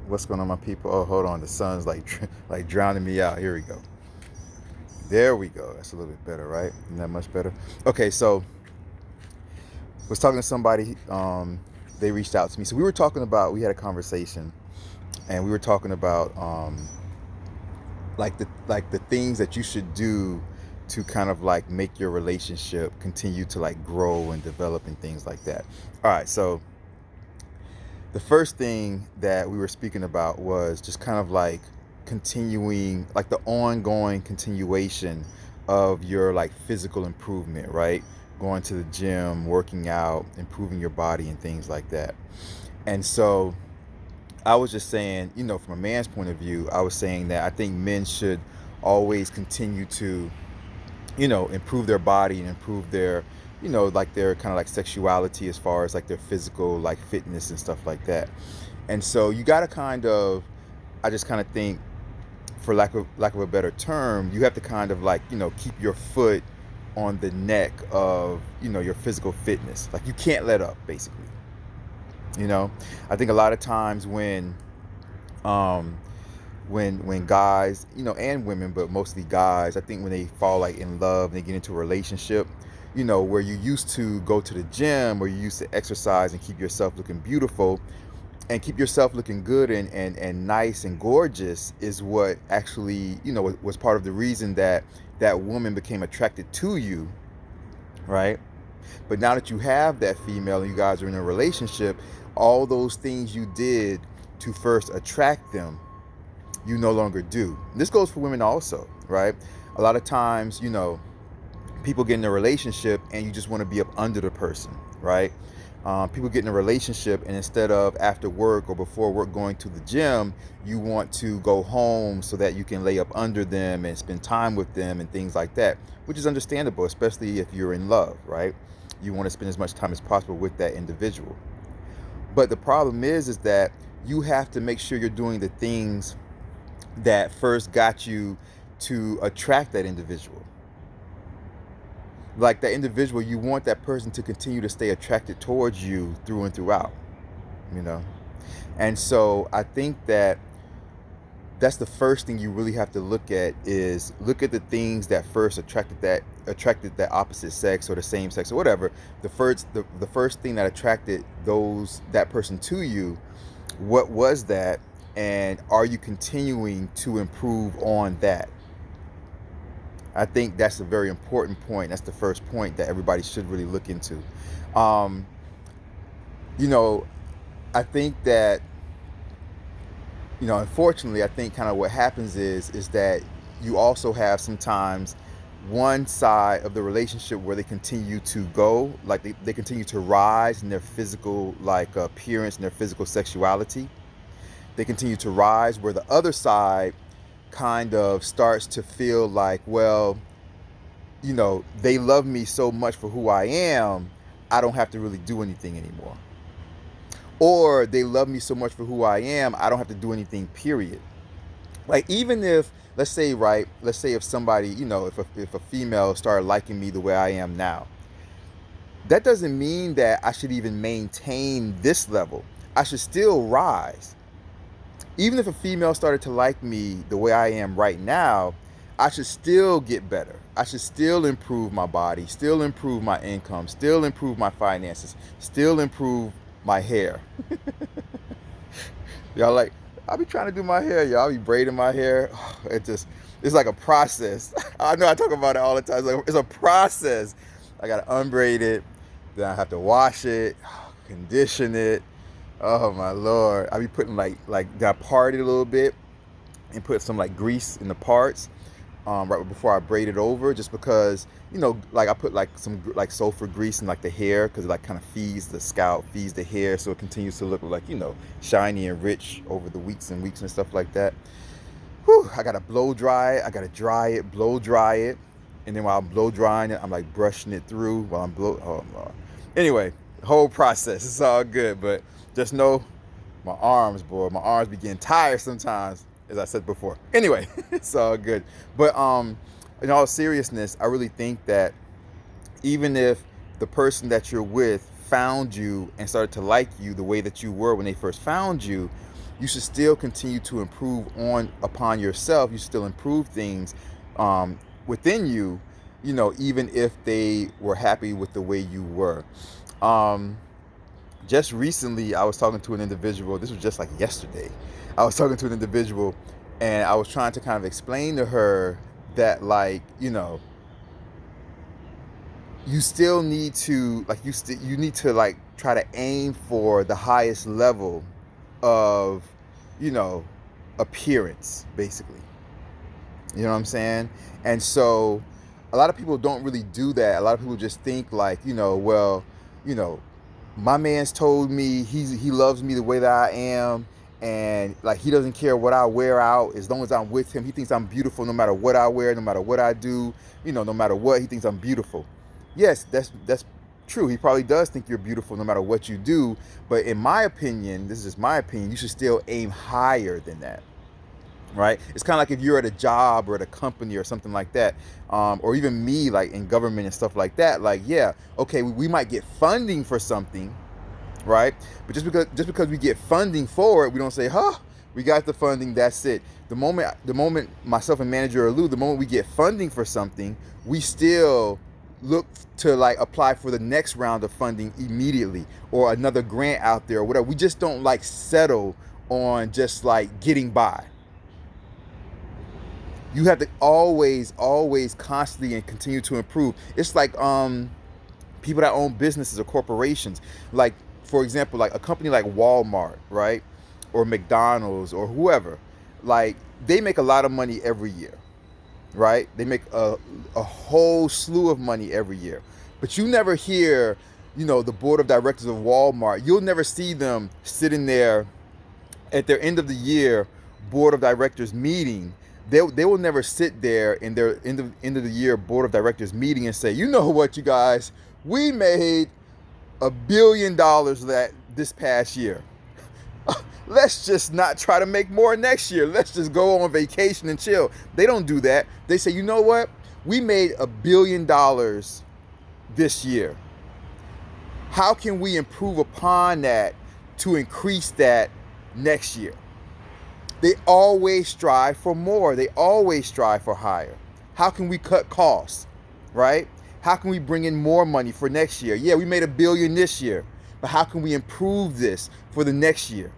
What's going on, my people? Oh, hold on. The sun's like drowning me out. Here we go. There we go. That's a little bit better, right? Isn't that much better? Okay, so was talking to somebody. They reached out to me. So we had a conversation, and we were talking about like the things that you should do to kind of like make your relationship continue to like grow and develop and things like that. All right, so the first thing that we were speaking about was just kind of like continuing, like the ongoing continuation of your like physical improvement, right? Going to the gym, working out, improving your body and things like that. And so I was just saying, from a man's point of view, I was saying that I think men should always continue to improve their body and improve their like their kind of like sexuality as far as like their physical like fitness and stuff like that. And so you got to kind of, I just kind of think, for lack of a better term, you have to kind of like keep your foot on the neck of your physical fitness. Like you can't let up, basically. I think a lot of times um when guys, and women, but mostly guys, I think when they fall like in love and they get into a relationship, where you used to go to the gym, or you used to exercise and keep yourself looking beautiful and keep yourself looking good and nice and gorgeous, is what actually, was part of the reason that that woman became attracted to you, right? But now that you have that female and you guys are in a relationship, all those things you did to first attract them, you no longer do. This goes for women also, right? A lot of times, people get in a relationship and you just want to be up under the person, right? People get in a relationship and instead of after work or before work going to the gym, you want to go home so that you can lay up under them and spend time with them and things like that, which is understandable, especially if you're in love, right? You want to spend as much time as possible with that individual. But the problem is that you have to make sure you're doing the things that first got you to attract that individual. Like that individual, you want that person to continue to stay attracted towards you through and throughout, you know? And so I think that that's the first thing you really have to look at, is look at the things that first attracted that opposite sex or the same sex or whatever. The first thing that attracted that person to you, what was that? And are you continuing to improve on that? I think that's a very important point. That's the first point that everybody should really look into. Um, you know, I think that, unfortunately, I think kind of what happens is that you also have sometimes one side of the relationship where they continue to go, like they continue to rise in their physical like appearance and their physical sexuality. They continue to rise, where the other side kind of starts to feel like, well, they love me so much for who I am, I don't have to really do anything anymore. Or they love me so much for who I am, I don't have to do anything, period. Like, even if, let's say, right, let's say if somebody, if a female started liking me the way I am now, that doesn't mean that I should even maintain this level. I should still rise. Even if a female started to like me the way I am right now, I should still get better. I should still improve my body, still improve my income, still improve my finances, still improve my hair. Y'all, like, I be trying to do my hair, y'all. I be braiding my hair. It's like a process. I know I talk about it all the time. It's a process. I gotta unbraid it, then I have to wash it, condition it. Oh my lord! I be putting I part it a little bit and put some like grease in the parts right before I braid it over, just because like I put like some like sulfur grease in like the hair, because it like kind of feeds the scalp, feeds the hair, so it continues to look like shiny and rich over the weeks and weeks and stuff like that. Whew, I gotta blow dry it. I gotta dry it, blow dry it, and then while I'm blow drying it, I'm like brushing it through while I'm blow. Oh Lord. Anyway, whole process. It's all good, but just know my arms, boy, my arms be getting tired sometimes, as I said before. Anyway, it's all good. But in all seriousness, I really think that even if the person that you're with found you and started to like you the way that you were when they first found you, you should still continue to improve on upon yourself. You still improve things within you, even if they were happy with the way you were. Um, just recently, I was talking to an individual. This was just like yesterday. I was talking to an individual, and I was trying to kind of explain to her that, like, you still need to, like, you need to, like, try to aim for the highest level of, you know appearance, basically. You know what I'm saying? And so a lot of people don't really do that. A lot of people just think, like, well, you know my man's told me he loves me the way that I am, and, like, he doesn't care what I wear out as long as I'm with him. He thinks I'm beautiful no matter what I wear, no matter what I do, no matter what. He thinks I'm beautiful. Yes, that's true. He probably does think you're beautiful no matter what you do. But in my opinion, this is just my opinion, you should still aim higher than that. Right? It's kind of like if you're at a job or at a company or something like that, or even me, like in government and stuff like that. Like, yeah, okay, we might get funding for something, right? But just because we get funding for it, we don't say, huh, we got the funding, that's it. The moment myself and manager Lou, the moment we get funding for something, we still look to, like, apply for the next round of funding immediately, or another grant out there or whatever. We just don't, like, settle on just, like, getting by. You have to always constantly and continue to improve. It's like people that own businesses or corporations. Like, for example, like a company like Walmart, right? Or McDonald's or whoever. Like, they make a lot of money every year, right? They make a whole slew of money every year. But you never hear, the board of directors of Walmart. You'll never see them sitting there at their end of the year board of directors meeting. They will never sit there in their end of the year board of directors meeting and say, you know what, you guys, we made $1 billion that this past year. Let's just not try to make more next year. Let's just go on vacation and chill. They don't do that. They say, you know what, we made $1 billion this year. How can we improve upon that to increase that next year? They always strive for more. They always strive for higher. How can we cut costs, right? How can we bring in more money for next year? Yeah, we made $1 billion this year, but how can we improve this for the next year?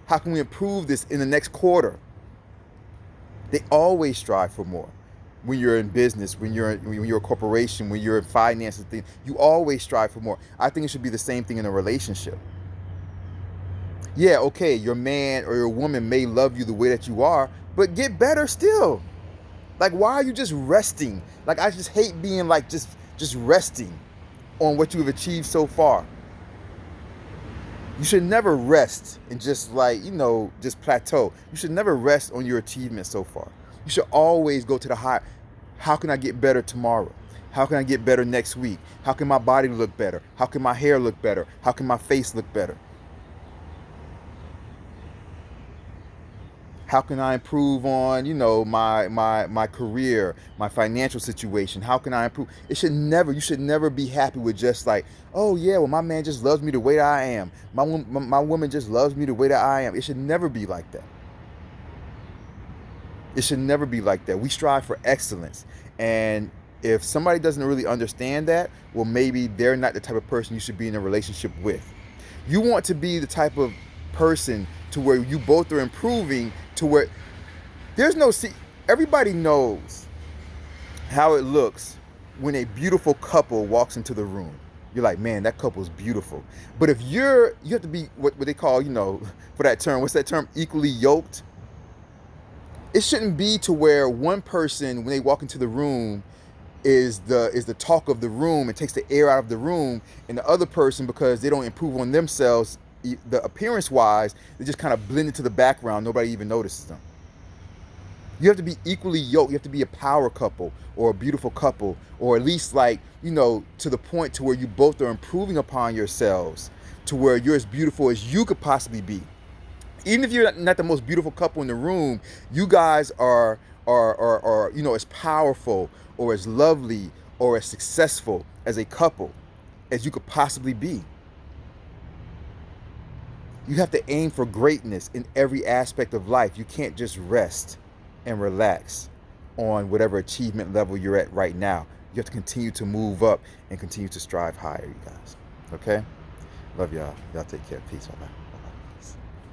How can we improve this in the next quarter? They always strive for more. When you're in business, when you're a corporation, when you're in finance, you always strive for more. I think it should be the same thing in a relationship. Yeah, okay, your man or your woman may love you the way that you are, but get better still. Like, why are you just resting? Like, I just hate being, like, just resting on what you have achieved so far. You should never rest and just, like, just plateau. You should never rest on your achievements so far. You should always go to the high. How can I get better tomorrow? How can I get better next week? How can my body look better? How can my hair look better? How can my face look better? How can I improve on, my career, my financial situation? How can I improve? You should never be happy with just like, oh yeah, well, my man just loves me the way that I am. My woman just loves me the way that I am. It should never be like that. It should never be like that. We strive for excellence. And if somebody doesn't really understand that, well, maybe they're not the type of person you should be in a relationship with. You want to be the type of person to where you both are improving, to where there's no, see, everybody knows how it looks when a beautiful couple walks into the room. You're like, man, that couple's beautiful. But if you have to be what they call, for that term, what's that term? Equally yoked. It shouldn't be to where one person, when they walk into the room, is the talk of the room and takes the air out of the room, and the other person, because they don't improve on themselves, the appearance wise, they just kind of blend into the background. Nobody even notices them. You have to be equally yoked. You have to be a power couple or a beautiful couple, or at least, like, to the point to where you both are improving upon yourselves, to where you're as beautiful as you could possibly be. Even if you're not the most beautiful couple in the room, you guys are as powerful or as lovely or as successful as a couple as you could possibly be. You have to aim for greatness in every aspect of life. You can't just rest and relax on whatever achievement level you're at right now. You have to continue to move up and continue to strive higher, you guys. Okay? Love y'all. Y'all take care. Peace. Bye-bye.